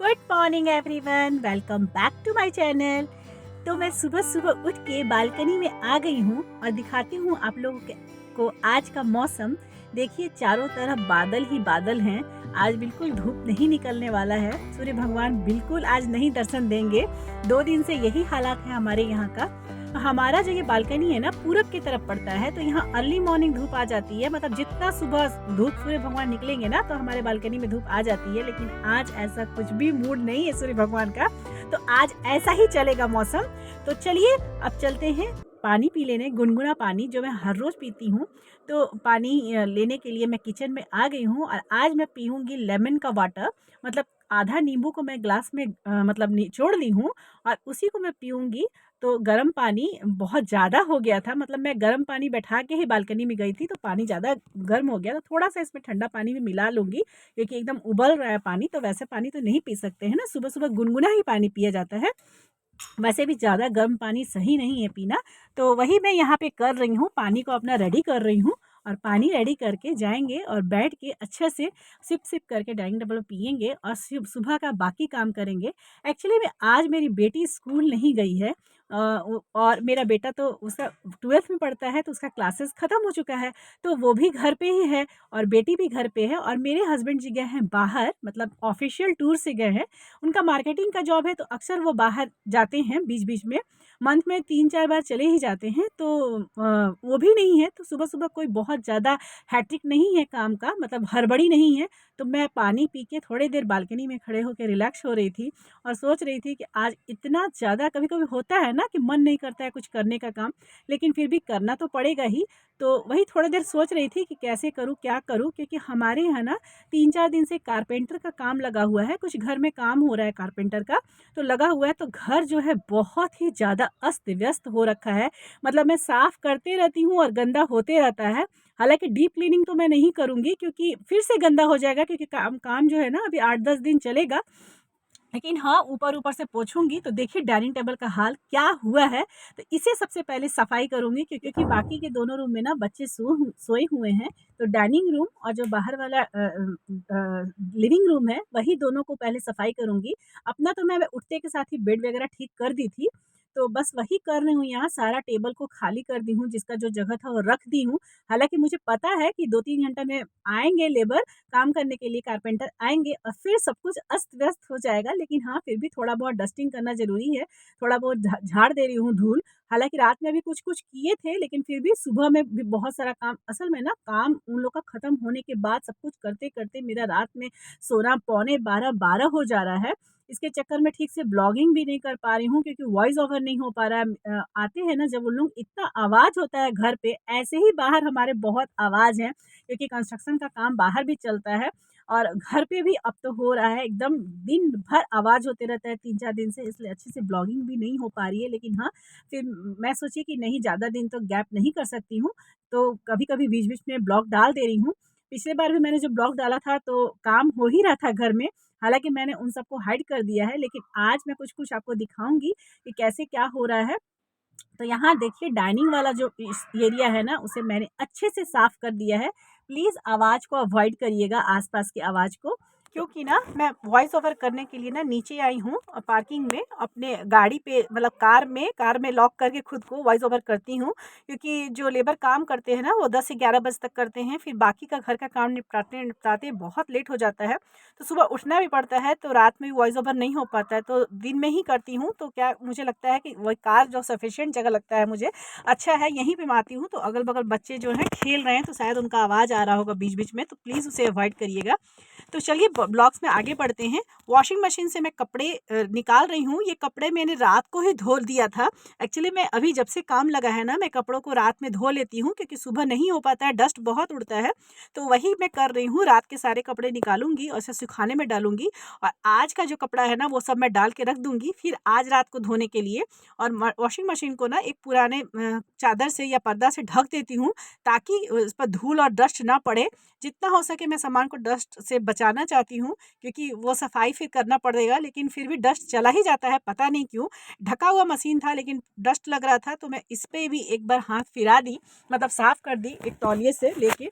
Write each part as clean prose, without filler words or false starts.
Good morning everyone, welcome back to my channel. तो मैं सुबह सुबह उठ के बालकनी में आ गई हूँ और दिखाती हूँ आप लोगों को आज का मौसम। देखिए चारों तरफ बादल ही बादल हैं। आज बिल्कुल धूप नहीं निकलने वाला है। सूर्य भगवान बिल्कुल आज नहीं दर्शन देंगे। 2 दिन से यही हालात है हमारे यहाँ का। हमारा जो ये बालकनी है ना पूरब की तरफ पड़ता है, तो यहाँ अर्ली मॉर्निंग धूप आ जाती है। मतलब जितना सुबह धूप सूर्य भगवान निकलेंगे ना तो हमारे बालकनी में धूप आ जाती है। लेकिन आज ऐसा कुछ भी मूड नहीं है सूर्य भगवान का, तो आज ऐसा ही चलेगा मौसम। तो चलिए अब चलते हैं पानी पी लेने, गुनगुना पानी जो मैं हर रोज पीती हूँ। तो पानी लेने के लिए मैं किचन में आ गई हूँ और आज मैं पीऊँगी लेमन का वाटर। मतलब आधा नींबू को मैं ग्लास में मतलब निचोड़ ली हूँ और उसी को मैं पीऊँगी। तो गर्म पानी बहुत ज़्यादा हो गया था, मतलब मैं गर्म पानी बैठा के ही बालकनी में गई थी, तो पानी ज़्यादा गर्म हो गया, तो थोड़ा-सा इसमें ठंडा पानी भी मिला लूँगी क्योंकि एकदम उबल रहा है पानी, तो वैसे पानी तो नहीं पी सकते हैं ना, सुबह-सुबह गुनगुना ही पानी पिया जाता है। वैसे भी ज़्यादा गर्म पानी सही नहीं है पीना, तो वही मैं यहाँ पे कर रही हूँ, पानी को अपना रेडी कर रही हूँ और पानी रेडी करके जाएँगे और बैठ के अच्छे से सिप-सिप करके डाइनिंग टेबल पे पिएँगे और सुबह का बाकी काम करेंगे। एक्चुअली में आज मेरी बेटी स्कूल नहीं गई है और मेरा बेटा तो उसका 12th में पढ़ता है, तो उसका क्लासेस ख़त्म हो चुका है, तो वो भी घर पे ही है और बेटी भी घर पे है और मेरे हस्बैंड जी गए हैं बाहर, मतलब ऑफ़िशियल टूर से गए हैं। उनका मार्केटिंग का जॉब है, तो अक्सर वो बाहर जाते हैं बीच-बीच में, मंथ में 3-4 बार चले ही जाते हैं। तो वो भी नहीं है, तो सुबह-सुबह कोई बहुत ज़्यादा हैट्रिक नहीं है काम का, मतलब हड़बड़ी नहीं है। तो मैं पानी पी के थोड़ी देर बालकनी में खड़े होके रिलैक्स हो रही थी और सोच रही थी कि आज इतना ज़्यादा कभी-कभी होता है ना कि मन नहीं करता है कुछ करने का काम, लेकिन फिर भी करना तो पड़ेगा ही। तो वही थोड़ी देर सोच रही थी कि कैसे करूँ, क्या करूँ? क्योंकि हमारे यहाँ ना 3-4 दिन से कारपेंटर का काम लगा हुआ है, कुछ घर में काम हो रहा है कारपेंटर का, तो लगा हुआ है, तो घर जो है बहुत ही ज़्यादा अस्त-व्यस्त हो रखा है। मतलब मैं साफ़ करते रहती हूँ और गंदा होते रहता है। हालाँकि डीप क्लीनिंग तो मैं नहीं करूँगी क्योंकि फिर से गंदा हो जाएगा, क्योंकि काम काम जो है ना अभी 8-10 दिन चलेगा। लेकिन हाँ, ऊपर-ऊपर से पोंछूँगी, तो देखिए डाइनिंग टेबल का हाल क्या हुआ है। तो इसे सबसे पहले सफाई करूँगी क्योंकि बाकी के दोनों रूम में ना बच्चे सोए हुए हैं। तो डाइनिंग रूम और जो बाहर वाला लिविंग रूम है, वही दोनों को पहले सफाई करूँगी। अपना तो मैं उठते के साथ ही बेड वगैरह ठीक कर दी थी, तो बस वही कर रही हूँ यहाँ। सारा टेबल को खाली कर दी हूँ, जिसका जो जगह था वो रख दी हूँ। हालाँकि मुझे पता है कि 2-3 घंटा में आएँगे लेबर, काम करने के लिए कारपेंटर आएँगे और फिर सब कुछ अस्त-व्यस्त हो जाएगा। लेकिन हाँ, फिर भी थोड़ा बहुत डस्टिंग करना ज़रूरी है, थोड़ा बहुत झाड़ दे रही हूँ धूल। हालाँकि रात में भी कुछ-कुछ किए थे, लेकिन फिर भी सुबह में भी बहुत सारा काम, असल में ना काम उन लोग का खत्म होने के बाद सब कुछ करते-करते मेरा रात में सोना पौने 12 हो जा रहा है। इसके चक्कर में ठीक से ब्लॉगिंग भी नहीं कर पा रही हूँ क्योंकि वॉइस ओवर नहीं हो पा रहा है। आते हैं ना जब उन लोग, इतना आवाज़ होता है घर पे, ऐसे ही बाहर हमारे बहुत आवाज़ है क्योंकि कंस्ट्रक्शन का काम बाहर भी चलता है और घर पे भी अब तो हो रहा है। एकदम दिन भर आवाज़ होते रहता है 3-4 दिन से, इसलिए अच्छे से ब्लॉगिंग भी नहीं हो पा रही है। लेकिन हाँ, फिर मैं सोची कि नहीं, ज़्यादा दिन तो गैप नहीं कर सकती हूँ, तो कभी-कभी बीच-बीच में ब्लॉग डाल दे रही हूँ। पिछली बार भी मैंने जो ब्लॉग डाला था तो काम हो ही रहा था घर में, हालाँकि मैंने उन सबको हाइड कर दिया है, लेकिन आज मैं कुछ-कुछ आपको दिखाऊँगी कि कैसे क्या हो रहा है। तो यहाँ देखिए डाइनिंग वाला जो इस एरिया है ना, उसे मैंने अच्छे से साफ कर दिया है। प्लीज़ आवाज़ को अवॉइड करिएगा, आस-पास की आवाज़ को, क्योंकि ना मैं वॉइस ओवर करने के लिए ना नीचे आई हूँ पार्किंग में अपने गाड़ी पे, मतलब कार में लॉक करके खुद को वॉइस ओवर करती हूँ। क्योंकि जो लेबर काम करते हैं ना वो 10 से 11 बजे तक करते हैं, फिर बाकी का घर का काम निपटाते-निपटाते बहुत लेट हो जाता है। तो सुबह उठना भी पड़ता है, तो रात में भी वॉइस ओवर नहीं हो पाता है, तो दिन में ही करती हूँ। तो क्या मुझे लगता है कि वही कार जो सफिशिएंट जगह लगता है मुझे, अच्छा है यहीं पे मैं आती हूँ। तो अगल-बगल बच्चे जो हैं खेल रहे हैं, तो शायद उनका आवाज़ आ रहा होगा बीच-बीच में, तो प्लीज़ उसे अवॉइड करिएगा। तो चलिए ब्लॉग्स में आगे बढ़ते हैं। वॉशिंग मशीन से मैं कपड़े निकाल रही हूँ। ये कपड़े मैंने रात को ही धो दिया था। एक्चुअली मैं अभी जब से काम लगा है ना, मैं कपड़ों को रात में धो लेती हूँ क्योंकि सुबह नहीं हो पाता है, डस्ट बहुत उड़ता है। तो वही मैं कर रही हूँ, रात के सारे कपड़े निकालूँगी और उसे सुखाने में डालूँगी और आज का जो कपड़ा है ना वो सब मैं डाल के रख दूँगी फिर आज रात को धोने के लिए। और वॉशिंग मशीन को ना एक पुराने चादर से या पर्दा से ढक देती हूँ ताकि उस पर धूल और डस्ट ना पड़े। जितना हो सके मैं सामान को डस्ट से बचाना चाहती हूँ क्योंकि वो सफाई फिर करना पड़ेगा, लेकिन फिर भी डस्ट चला ही जाता है, पता नहीं क्यों। ढका हुआ मशीन था लेकिन डस्ट लग रहा था, तो मैं इस पे भी एक बार हाथ फिरा दी, मतलब साफ कर दी एक तौलिए से लेके।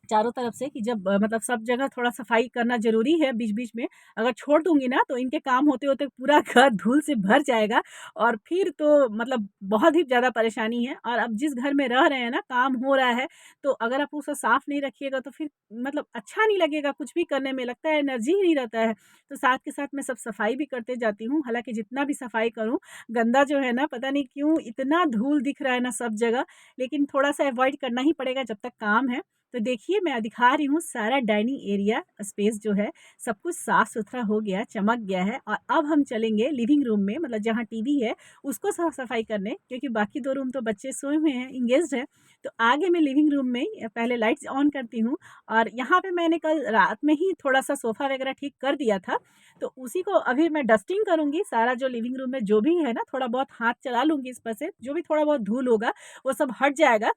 चारों तरफ से कि जब मतलब सब जगह थोड़ा सफाई करना ज़रूरी है बीच-बीच में। अगर छोड़ दूँगी ना तो इनके काम होते-होते पूरा घर धूल से भर जाएगा और फिर तो मतलब बहुत ही ज़्यादा परेशानी है। और अब जिस घर में रह रहे हैं ना, काम हो रहा है, तो अगर आप उसे साफ नहीं रखिएगा तो फिर मतलब अच्छा नहीं लगेगा, कुछ भी करने में लगता है एनर्जी ही नहीं रहता है। तो साथ के साथ मैं सब सफाई भी करते जाती हूँ। हालाँकि जितना भी सफाई करूँ, गंदा जो है ना, पता नहीं क्यों इतना धूल दिख रहा है ना सब जगह, लेकिन थोड़ा-सा अवॉइड करना ही पड़ेगा जब तक काम है। तो देखिए मैं दिखा रही हूँ सारा डाइनिंग एरिया स्पेस जो है, सब कुछ साफ-सुथरा हो गया, चमक गया है। और अब हम चलेंगे लिविंग रूम में, मतलब जहाँ टीवी है, उसको साफ-सफाई करने, क्योंकि बाकी 2 रूम तो बच्चे सोए हुए हैं, एंगेज्ड हैं। तो आगे मैं लिविंग रूम में पहले लाइट्स ऑन करती हूँ। और यहाँ पे मैंने कल रात में ही थोड़ा-सा सोफ़ा वगैरह ठीक कर दिया था, तो उसी को अभी मैं डस्टिंग करूँगी। सारा जो लिविंग रूम में जो भी है ना, थोड़ा बहुत हाथ चला लूँगी इस पर से, जो भी थोड़ा बहुत धूल होगा, वो सब हट जाएगा।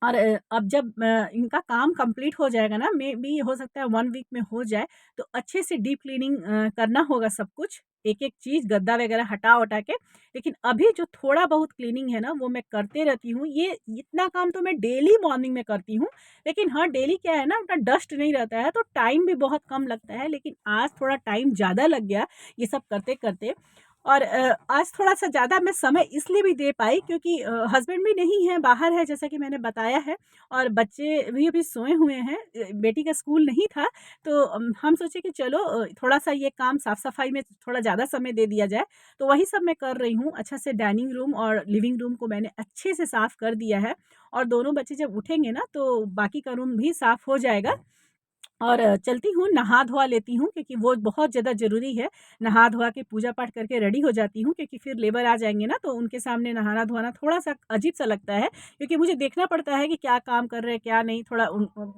और अब जब इनका काम कंप्लीट हो जाएगा ना, मेबी हो सकता है 1 वीक में हो जाए, तो अच्छे से डीप क्लीनिंग करना होगा सब कुछ, एक-एक चीज़ गद्दा वगैरह हटा-वटा के। लेकिन अभी जो थोड़ा बहुत क्लीनिंग है ना, वो मैं करते रहती हूँ। ये इतना काम तो मैं डेली मॉर्निंग में करती हूँ, लेकिन हाँ, डेली क्या है ना, उतना डस्ट नहीं रहता है, तो टाइम भी बहुत कम लगता है। लेकिन आज थोड़ा टाइम ज़्यादा लग गया ये सब करते-करते। और आज थोड़ा-सा ज़्यादा मैं समय इसलिए भी दे पाई क्योंकि हस्बैंड भी नहीं है, बाहर है जैसा कि मैंने बताया है, और बच्चे भी अभी सोए हुए हैं। बेटी का स्कूल नहीं था, तो हम सोचे कि चलो थोड़ा-सा ये काम साफ-सफाई में थोड़ा ज़्यादा समय दे दिया जाए, तो वही सब मैं कर रही हूँ। अच्छा से डाइनिंग रूम और लिविंग रूम को मैंने अच्छे से साफ कर दिया है, और दोनों बच्चे जब उठेंगे ना, तो बाकी का रूम भी साफ हो जाएगा। और चलती हूँ, नहा-धोवा लेती हूँ क्योंकि वो बहुत ज़्यादा ज़रूरी है। नहा-धोवा के पूजा-पाठ करके रेडी हो जाती हूँ, क्योंकि फिर लेबर आ जाएँगे ना, तो उनके सामने नहाना-धोना थोड़ा-सा अजीब-सा लगता है, क्योंकि मुझे देखना पड़ता है कि क्या काम कर रहे हैं, क्या नहीं। थोड़ा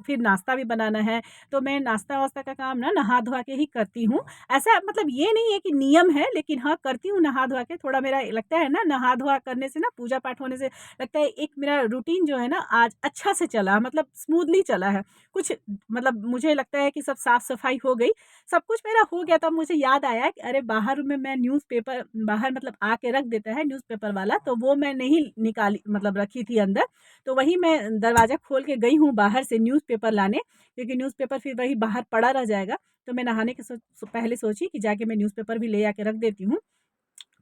फिर नाश्ता भी बनाना है, तो मैं नाश्ता-वाश्ता का काम ना नहा-धोवा के ही करती हूँ। ऐसा मतलब ये नहीं है कि नियम है, लेकिन हाँ, करती हूँ नहा-धोवा के। थोड़ा मेरा लगता है ना, नहा-धोवा करने से ना, पूजा-पाठ होने से लगता है एक मेरा रूटीन जो है ना, आज अच्छा से चला, मतलब स्मूथली चला है। कुछ मतलब मुझे लगता है कि सब साफ-सफाई हो गई, सब कुछ मेरा हो गया। तब मुझे याद आया कि अरे बाहर में मैं न्यूज़पेपर बाहर मतलब आके रख देता है न्यूज़पेपर वाला, तो वो मैं नहीं निकाली, मतलब रखी थी अंदर। तो वही मैं दरवाज़ा खोल के गई हूँ बाहर से न्यूज़पेपर लाने, क्योंकि न्यूज़पेपर फिर वही बाहर पड़ा रह जाएगा। तो मैं नहाने के पहले सोची कि जाके मैं न्यूज़पेपर भी ले आके रख देती हूँ।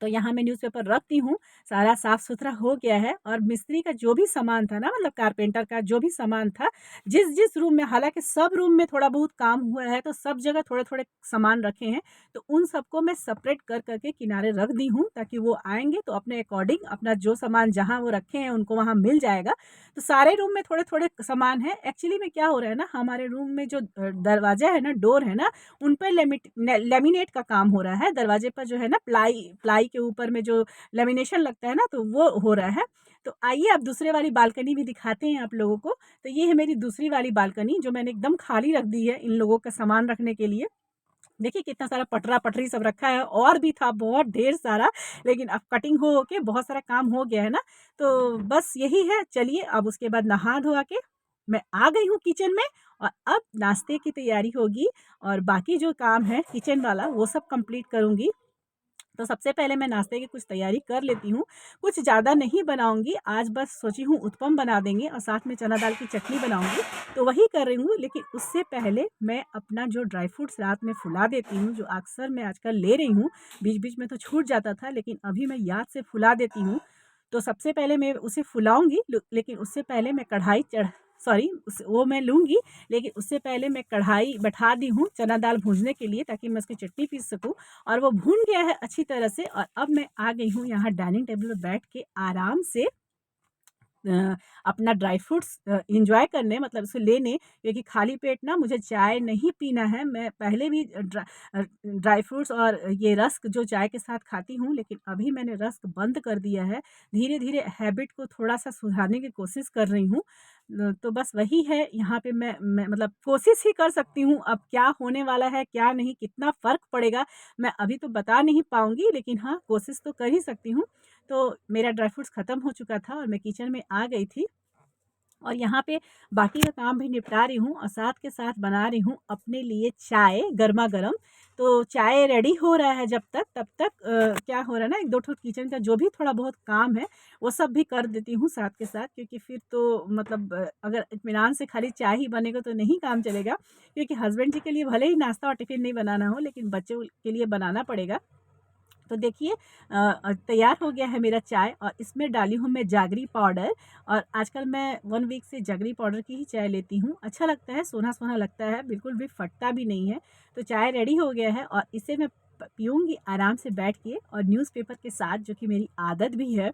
तो यहाँ मैं न्यूज़पेपर रखती हूँ, सारा साफ-सुथरा हो गया है। और मिस्त्री का जो भी सामान था ना, मतलब कारपेंटर का जो भी सामान था, जिस-जिस रूम में, हालाँकि सब रूम में थोड़ा बहुत काम हुआ है, तो सब जगह थोड़े-थोड़े सामान रखे हैं, तो उन सबको मैं सेपरेट कर के किनारे रख दी हूँ, ताकि वो आएँगे तो अपने अकॉर्डिंग अपना जो सामान जहाँ वो रखे हैं, उनको वहाँ मिल जाएगा। तो सारे रूम में थोड़े-थोड़े सामान है। एक्चुअली में क्या हो रहा है ना, हमारे रूम में जो दरवाज़ा है ना, डोर है ना, उन पे लेमिनेट का काम हो रहा है। दरवाजे पर जो है ना, प्लाई प्लाई के ऊपर में जो लेमिनेशन लगता है ना, तो वो हो रहा है। तो आइए अब दूसरे वाली बालकनी भी दिखाते हैं आप लोगों को। तो ये है मेरी दूसरी वाली बालकनी, जो मैंने एकदम खाली रख दी है इन लोगों का सामान रखने के लिए। देखिए कितना सारा पटरा-पटरी सब रखा है, और भी था बहुत ढेर सारा, लेकिन अब कटिंग हो के बहुत सारा काम हो गया है ना, तो बस यही है। चलिए अब उसके बाद नहा-धोवा के मैं आ गई हूँ किचन में, और अब नाश्ते की तैयारी होगी, और बाकी जो काम है किचन वाला वो सब कंप्लीट करूँगी। तो सबसे पहले मैं नाश्ते की कुछ तैयारी कर लेती हूँ। कुछ ज़्यादा नहीं बनाऊँगी, आज बस सोची हूँ उत्पम बना देंगे और साथ में चना दाल की चटनी बनाऊँगी, तो वही कर रही हूँ। लेकिन उससे पहले मैं अपना जो ड्राई फ्रूट्स रात में फुला देती हूँ, जो अक्सर मैं आजकल ले रही हूँ, बीच-बीच में तो छूट जाता था, लेकिन अभी मैं याद से फुला देती हूँ। तो सबसे पहले मैं उसे फुलाऊँगी, लेकिन उससे पहले मैं कढ़ाई चढ़ सॉरी उस वो मैं लूँगी, लेकिन उससे पहले मैं कढ़ाई बैठा दी हूँ चना दाल भूनने के लिए, ताकि मैं उसकी चटनी पीस सकूँ। और वो भून गया है अच्छी तरह से, और अब मैं आ गई हूँ यहाँ डाइनिंग टेबल पे बैठ के आराम से अपना ड्राई फ्रूट्स एन्जॉय करने, मतलब उसे लेने, क्योंकि खाली पेट ना मुझे चाय नहीं पीना है। मैं पहले भी ड्राई फ्रूट्स और ये रस्क जो चाय के साथ खाती हूँ, लेकिन अभी मैंने रस्क बंद कर दिया है। धीरे-धीरे हैबिट को थोड़ा-सा सुधारने की कोशिश कर रही हूँ। तो बस वही है, यहाँ पे मैं मतलब कोशिश ही कर सकती हूँ। अब क्या होने वाला है, क्या नहीं, कितना फ़र्क पड़ेगा, मैं अभी तो बता नहीं पाऊँगी, लेकिन हाँ, कोशिश तो कर ही सकती हूँ। तो मेरा ड्राई फ्रूट्स ख़त्म हो चुका था और मैं किचन में आ गई थी, और यहाँ पे बाकी का काम भी निपटा रही हूँ, और साथ के साथ बना रही हूँ अपने लिए चाय गरमा-गरम। तो चाय रेडी हो रहा है जब तक, तब तक क्या हो रहा है ना, 1-2 ठो किचन का जो भी थोड़ा बहुत काम है वो सब भी कर देती हूँ साथ के साथ, क्योंकि फिर तो मतलब अगर इत्मीनान से खाली चाय ही बनेगा तो नहीं काम चलेगा, क्योंकि हस्बैंड जी के लिए भले ही नाश्ता और टिफ़िन नहीं बनाना हो, लेकिन बच्चों के लिए बनाना पड़ेगा। तो देखिए तैयार हो गया है मेरा चाय, और इसमें डाली हूँ मैं जागरी पाउडर। और आजकल मैं 1 वीक से जागरी पाउडर की ही चाय लेती हूँ। अच्छा लगता है, सोना-सोना लगता है, बिल्कुल भी फटता भी नहीं है। तो चाय रेडी हो गया है और इसे मैं पीऊँगी आराम से बैठ के और न्यूज़पेपर के साथ, जो कि मेरी आदत भी है।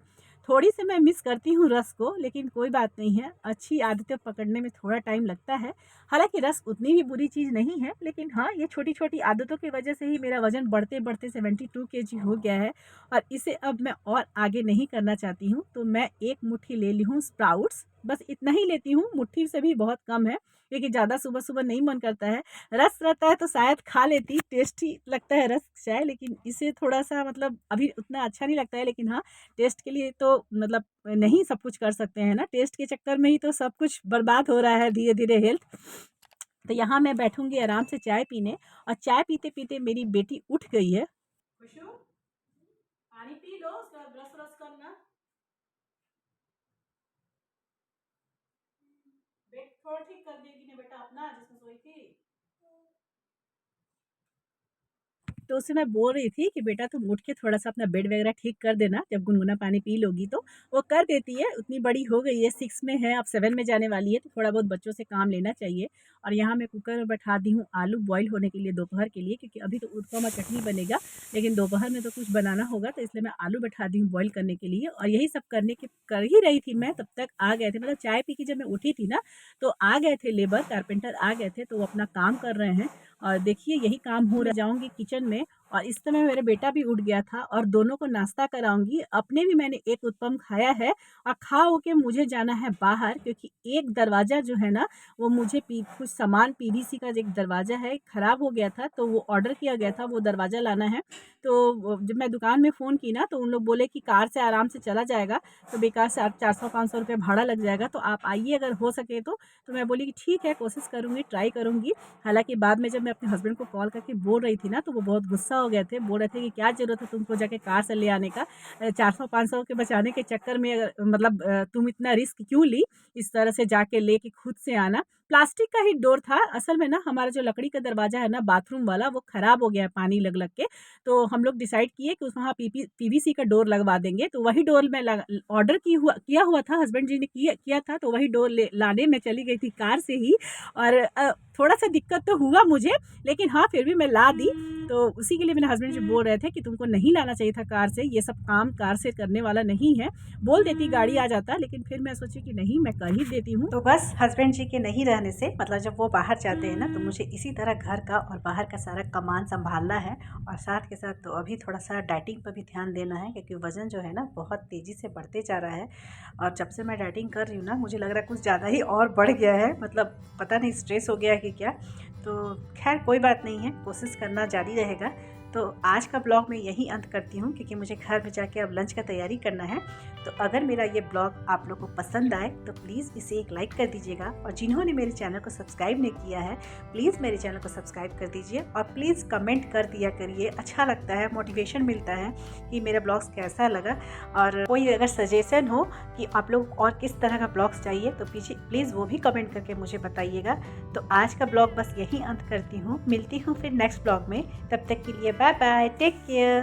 थोड़ी-सी मैं मिस करती हूँ रस को, लेकिन कोई बात नहीं है, अच्छी आदतें पकड़ने में थोड़ा टाइम लगता है। हालाँकि रस उतनी भी बुरी चीज़ नहीं है, लेकिन हाँ, ये छोटी-छोटी आदतों की वजह से ही मेरा वज़न बढ़ते-बढ़ते 72 केजी हो गया है, और इसे अब मैं और आगे नहीं करना चाहती हूँ। तो मैं 1 मुट्ठी ले ली हूँ स्प्राउट्स, बस इतना ही लेती हूँ, मुट्ठी से भी बहुत कम है, क्योंकि ज़्यादा सुबह-सुबह नहीं मन करता है। रस रहता है तो शायद खा लेती, टेस्टी लगता है रस चाय, लेकिन इसे थोड़ा-सा मतलब अभी उतना अच्छा नहीं लगता है, लेकिन हाँ, टेस्ट के लिए तो मतलब नहीं सब कुछ कर सकते हैं ना, टेस्ट के चक्कर में ही तो सब कुछ बर्बाद हो रहा है धीरे-धीरे हेल्थ। तो यहाँ मैं बैठूँगी आराम से चाय पीने, और चाय पीते-पीते मेरी बेटी उठ गई है। खुशू, पानी पी लो, उसके बाद ब्रश-व्रश करना। बेड थोड़ा ठीक कर देगी ना बेटा अपना, जिसमें सोई थी। तो उससे मैं बोल रही थी कि बेटा तुम उठ के थोड़ा-सा अपना बेड वगैरह ठीक कर देना, जब गुनगुना पानी पी लोगी तो। वो कर देती है, उतनी बड़ी हो गई है, 6 में है, अब 7 में जाने वाली है, तो थोड़ा बहुत बच्चों से काम लेना चाहिए। और यहाँ मैं कुकर में बैठा दी हूँ आलू बॉयल होने के लिए दोपहर के लिए, क्योंकि अभी तो उत्पम और चटनी बनेगा, लेकिन दोपहर में तो कुछ बनाना होगा, तो इसलिए मैं आलू बैठा दी हूँ बॉयल करने के लिए। और यही सब कर ही रही थी मैं, तब तक आ गए थे, मतलब चाय पी के जब मैं उठी थी ना, तो आ गए थे लेबर, कारपेंटर आ गए थे, तो वो अपना काम कर रहे हैं। और देखिए यही काम हो रहा, जाऊँगी किचन में, और इस समय मेरा बेटा भी उठ गया था और दोनों को नाश्ता कराऊँगी। अपने भी मैंने एक उत्पम खाया है, और खा हो के मुझे जाना है बाहर, क्योंकि एक दरवाज़ा जो है ना, वो मुझे कुछ सामान पीवीसी का एक दरवाज़ा है, खराब हो गया था, तो वो ऑर्डर किया गया था, वो दरवाज़ा लाना है। तो जब मैं दुकान में फ़ोन की ना, तो उन लोग बोले कि कार से आराम से चला जाएगा, तो बेकार से 400-500 रुपये भाड़ा लग जाएगा, तो आप आइए अगर हो सके तो। तो मैं बोली कि ठीक है, कोशिश करूँगी, ट्राई करूँगी। हालाँकि बाद में जब मैं अपने हस्बैंड को कॉल करके बोल रही थी ना, तो वो बहुत गुस्सा हो गए थे। बोल रहे थे कि क्या ज़रूरत है तुमको जाके कार से ले आने का? 400-500 के बचाने के चक्कर में अगर मतलब तुम इतना रिस्क क्यों ली? इस तरह से जाके लेके खुद से आना। प्लास्टिक का ही डोर था। असल में ना हमारा जो लकड़ी का दरवाज़ा है ना बाथरूम वाला, वो खराब हो गया है पानी लग-लग के। तो हम लोग डिसाइड किए कि उस वहाँ पीवीसी का डोर लगवा देंगे। तो वही डोर मैं ऑर्डर किया हुआ था, हस्बैंड जी ने किया किया था, तो वही डोर लाने मैं चली गई थी कार से ही। और थोड़ा-सा दिक्कत तो हुआ मुझे, लेकिन हाँ, फिर भी मैं ला दी। तो उसी के लिए मेरे हस्बैंड जी बोल रहे थे कि तुमको नहीं लाना चाहिए था कार से, ये सब काम कार से करने वाला नहीं है। बोल देती गाड़ी आ जाता, लेकिन फिर मैं सोची कि नहीं, मैं कर ही देती हूँ। तो बस हस्बैंड जी के नहीं रहने से, मतलब जब वो बाहर जाते हैं ना, तो मुझे इसी तरह घर का और बाहर का सारा कमान सँभालना है, और साथ के साथ तो अभी थोड़ा-सा डाइटिंग पर भी ध्यान देना है, क्योंकि वज़न जो है ना बहुत तेज़ी से बढ़ते जा रहा है। और जब से मैं डाइटिंग कर रही हूँ ना, मुझे लग रहा है कुछ ज़्यादा ही और बढ़ गया है, मतलब पता नहीं स्ट्रेस हो गया है कि क्या। तो खैर कोई बात नहीं है, कोशिश करना जारी रहेगा। तो आज का ब्लॉग मैं यहीं अंत करती हूँ, क्योंकि मुझे घर में जाके अब लंच का तैयारी करना है। तो अगर मेरा ये ब्लॉग आप लोग को पसंद आए तो प्लीज़ इसे एक लाइक कर दीजिएगा, और जिन्होंने मेरे चैनल को सब्सक्राइब नहीं किया है, प्लीज़ मेरे चैनल को सब्सक्राइब कर दीजिए, और प्लीज़ कमेंट कर दिया करिए, अच्छा लगता है, मोटिवेशन मिलता है कि मेरा ब्लॉग्स कैसा लगा। और कोई अगर सजेशन हो कि आप लोग और किस तरह का ब्लॉग्स चाहिए, तो पीछे प्लीज़ वो भी कमेंट करके मुझे बताइएगा। तो आज का ब्लॉग बस यहीं अंत करती हूँ, मिलती हूँ फिर नेक्स्ट ब्लॉग में। तब तक के लिए बाय बाय, टेक केयर।